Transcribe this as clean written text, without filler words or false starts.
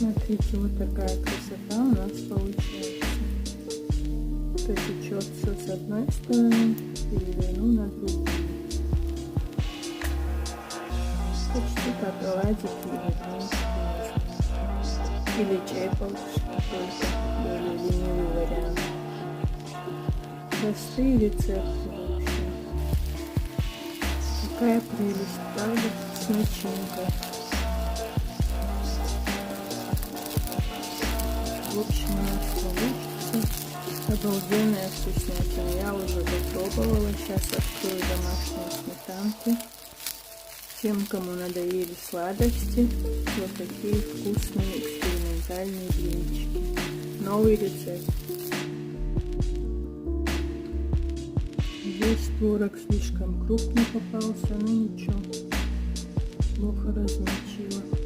Смотрите, вот такая красота у нас получается. Потечет все с одной стороны, переверну на другую. Почти как оладики или чай получится, только более ленивый вариант. Простые рецепты вообще. Какая прелесть, правда? С начинкой. В общем, у нас получится обалденная вкуснятина. Я уже попробовала. Сейчас открою домашние сметанки. Тем, кому надоели сладости, вот такие вкусные экспериментальные блинчики. Новый рецепт. Здесь творог слишком крупный попался, но ничего. Плохо размочила.